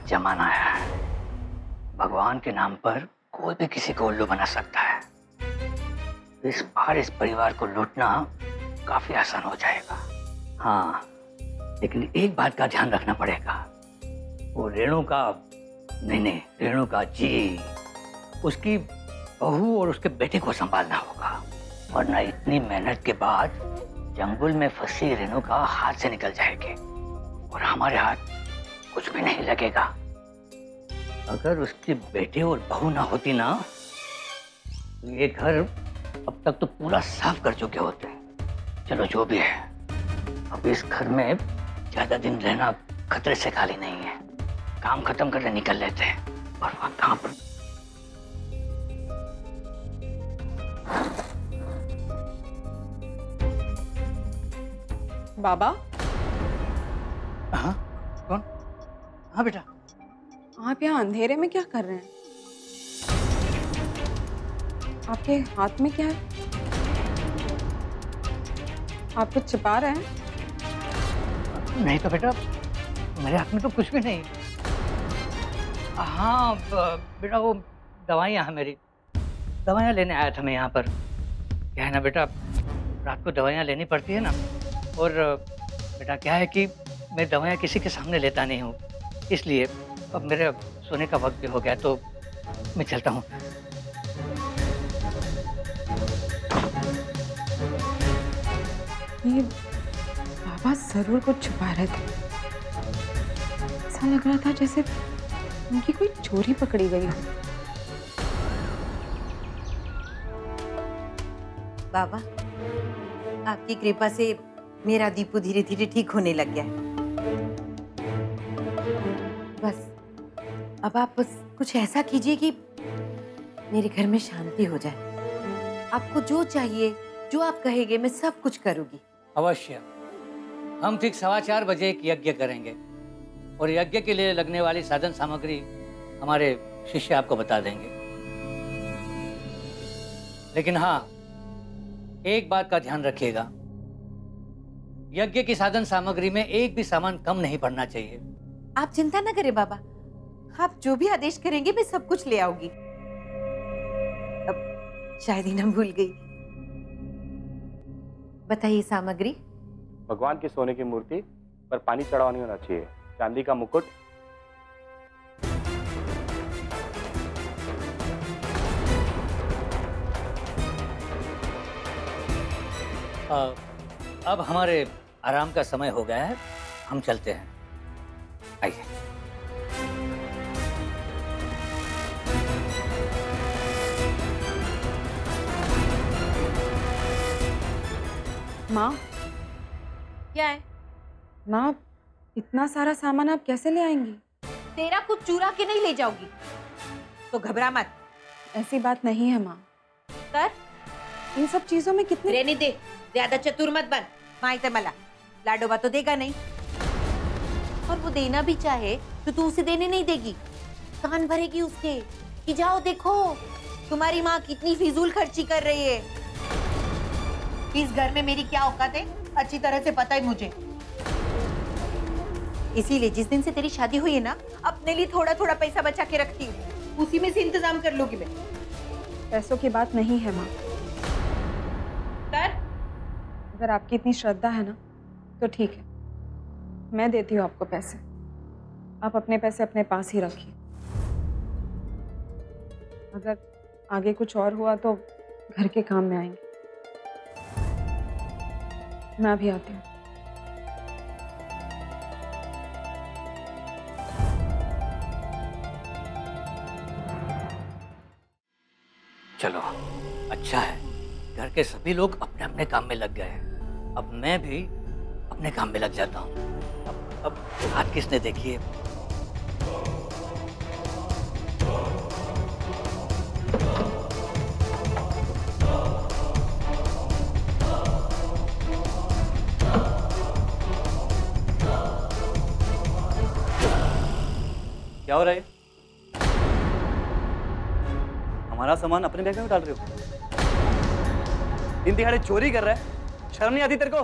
जमाना है। भगवान के नाम पर कोई भी किसी को उल्लू बना सकता है। इस बार इस परिवार को लूटना काफी आसान हो जाएगा। हाँ, लेकिन एक बात का ध्यान रखना पड़ेगा। वो रेणुका नहीं, रेणुका जी, उसकी बहू और उसके बेटे को संभालना होगा, वरना इतनी मेहनत के बाद जंगल में फंसी रेणुका हाथ से निकल जाएगी और हमारे हाथ कुछ भी नहीं लगेगा। अगर उसके बेटे और बहू ना होती ना, तो ये घर अब तक तो पूरा साफ कर चुके होते। चलो जो भी है, अब इस घर में ज्यादा दिन रहना खतरे से खाली नहीं है। काम खत्म करके निकल लेते हैं। और वह कहां पर? बाबा? हाँ, कौन? हाँ बेटा। आप यहाँ अंधेरे में क्या कर रहे हैं? आपके हाथ में क्या है? आप कुछ छिपा रहे हैं? नहीं तो बेटा, मेरे हाथ में तो कुछ भी नहीं। हाँ बेटा, वो दवाइयाँ हैं मेरी, दवाइयाँ लेने आया था मैं यहाँ पर। क्या है ना बेटा, रात को दवाइयाँ लेनी पड़ती है ना, और बेटा क्या है कि मैं दवाइयाँ किसी के सामने लेता नहीं हूँ, इसलिए अब मेरे सोने का वक्त भी हो गया, तो मैं चलता हूँ। ये बाबा जरूर कुछ छुपा रहे थे। ऐसा लग रहा था जैसे उनकी कोई चोरी पकड़ी गई हो। बाबा, आपकी कृपा से मेरा दीपू धीरे धीरे ठीक होने लग गया है। बस अब आप बस कुछ ऐसा कीजिए कि मेरे घर में शांति हो जाए। आपको जो चाहिए, जो आप कहेंगे, मैं सब कुछ करूंगी। अवश्य। हम ठीक 4:15 बजे एक यज्ञ करेंगे और यज्ञ के लिए लगने वाली साधन सामग्री हमारे शिष्य आपको बता देंगे। लेकिन हाँ, एक बात का ध्यान रखिएगा, यज्ञ की साधन सामग्री में एक भी सामान कम नहीं पड़ना चाहिए। आप चिंता न करें बाबा, आप जो भी आदेश करेंगे मैं सब कुछ ले आऊंगी। अब शायद ही ना भूल गई। बताइए सामग्री। भगवान की सोने की मूर्ति पर पानी चढ़ावा नहीं होना चाहिए, चांदी का मुकुट, अब हमारे आराम का समय हो गया है, हम चलते हैं। आइए। माँ? क्या है? माँ, इतना सारा सामान आप कैसे ले आएंगी? तेरा कुछ चुरा के नहीं ले जाऊंगी, तो घबरा मत। ऐसी बात नहीं है माँ। कर इन सब चीजों में कितने... रहने दे, ज्यादा चतुर मत बन। माई मला लाडोबा तो देगा नहीं, और वो देना भी चाहे तो तू उसे देने नहीं देगी। कान भरेगी उसके कि जाओ देखो तुम्हारी माँ कितनी फिजूल खर्ची कर रही है। इस घर में मेरी क्या औकात है अच्छी तरह से पता है मुझे। इसीलिए जिस दिन से तेरी शादी हुई है ना, अपने लिए थोड़ा थोड़ा पैसा बचा के रखती हूँ, उसी में से इंतजाम कर लूंगी मैं। पैसों की बात नहीं है माँ। कर। अगर आपकी इतनी श्रद्धा है ना, तो ठीक है, मैं देती हूँ आपको पैसे। आप अपने पैसे अपने पास ही रखिए। अगर आगे कुछ और हुआ तो घर के काम में आएंगे। मैं अभी आती हूँ। चलो, अच्छा है, घर के सभी लोग अपने अपने काम में लग गए हैं। अब मैं भी अपने काम में लग जाता हूँ। अब हाथ किसने देखी है? क्या हो रहा है? हमारा सामान अपने बैग में डाल रहे हो? दिन दिहाड़े चोरी कर रहा है, शर्म नहीं आती तेरे को?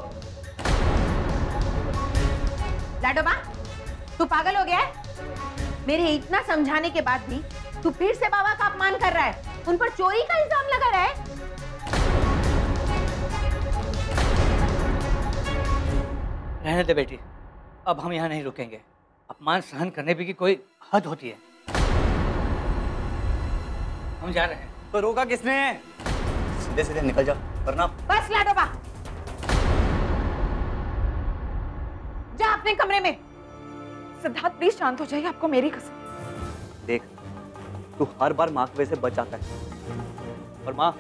लाडोबा, तू पागल हो गया है? मेरे इतना समझाने के बाद भी तू फिर से बाबा का अपमान कर रहा है, उन पर चोरी का इल्जाम लगा रहा है। रहने दे बेटी, अब हम यहाँ नहीं रुकेंगे। अपमान सहन करने भी की कोई हद होती है। हम जा रहे हैं। तो रोका किसने? सीधे सीधे निकल जाओ, वरना। बस लाडोबा, जा अपने कमरे में। सिद्धार्थ प्लीज शांत हो जाइए, आपको मेरी कसम। देख, तू हर बार माँ की वजह से बच जाता है, और माँ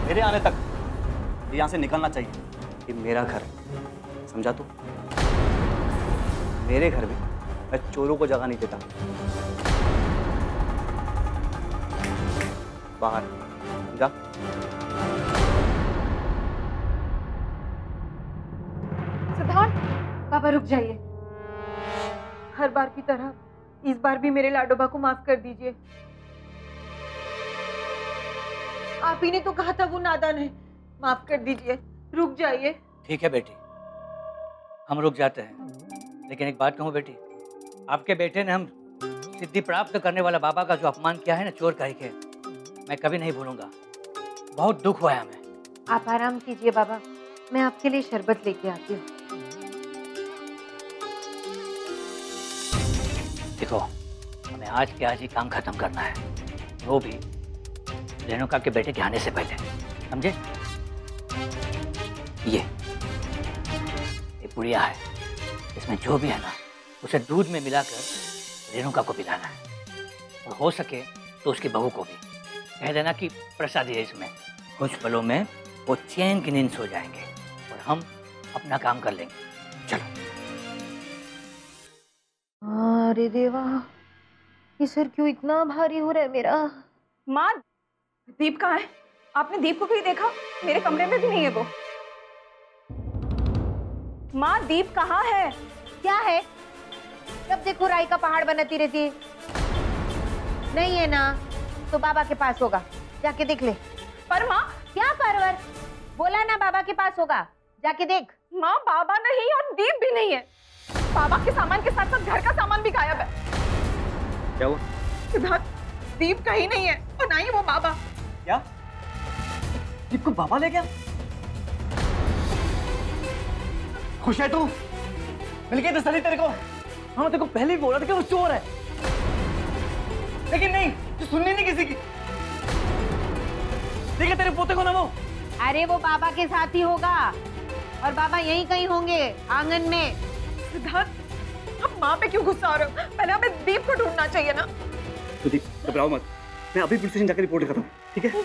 मेरे आने तक यहाँ से निकलना चाहिए। ये मेरा घर है, समझा तू? मेरे घर में मैं चोरों को जगह नहीं देता। बाहर जा। सिद्धार्थ, पापा रुक जाइए। हर बार की तरह इस बार भी मेरे लाडोबा को माफ कर दीजिए। आप ही ने तो कहा था वो नादान है। माफ कर दीजिए, रुक जाइए। ठीक है बेटी, हम रुक जाते हैं, लेकिन एक बात कहूँ बेटी, आपके बेटे ने हम सिद्धि प्राप्त करने वाला बाबा का जो अपमान किया है ना, चोर कह के, मैं कभी नहीं भूलूंगा। बहुत दुख हुआ है हमें। आप आराम कीजिए बाबा, मैं आपके लिए शरबत लेके आती हूँ। देखो, हमें आज के आज ही काम खत्म करना है, वो भी रेणुका के बेटे के आने से पहले, समझे? ये पुड़िया है, इसमें जो भी है ना, उसे दूध में मिलाकर रेणुका को पिलाना है, और हो सके तो उसकी बहू को भी कह देना कि प्रसादी है इसमें। कुछ पलों में वो चैन की नींद सो जाएंगे और हम अपना काम कर लेंगे। चलो। अरे देवा, ये सर क्यों इतना भारी हो रहा है मेरा? माँ, दीप कहाँ है? आपने दीप को कहीं देखा? मेरे कमरे में भी नहीं है वो। माँ, दीप कहाँ है? क्या है? जब देखो राई का पहाड़ बनाती रहती है। नहीं है ना, तो बाबा के पास होगा, जाके देख ले। पर माँ, क्या परवर? बोला ना बाबा के पास होगा, जाके देख। माँ, बाबा नहीं और दीप भी नहीं है। बाबा के सामान के साथ साथ घर का सामान भी गायब है। क्या हुआ? सिद्धार्थ, दीप कहीं नहीं है और ना ही वो बाबा। क्या? दीप को बाबा ले गया? खुश है तू? मिल गई तसल्ली तेरे को? हाँ, तेरे को पहले ही बोला था कि वो चोर है, लेकिन नहीं, तू सुननी नहीं किसी की। ठीक है, तेरे पोते को ना वो। अरे वो बाबा के साथ ही होगा, और बाबा यहीं कहीं होंगे, आंगन में। सिद्धार्थ, आप माँ पे क्यों गुस्सा हो रहे हो? पहले हमें दीप को ढूंढना चाहिए ना। तो दीप, घबराओ मत, मैं अभी पुलिस स्टेशन जाकर रिपोर्ट करता हूँ, ठीक है?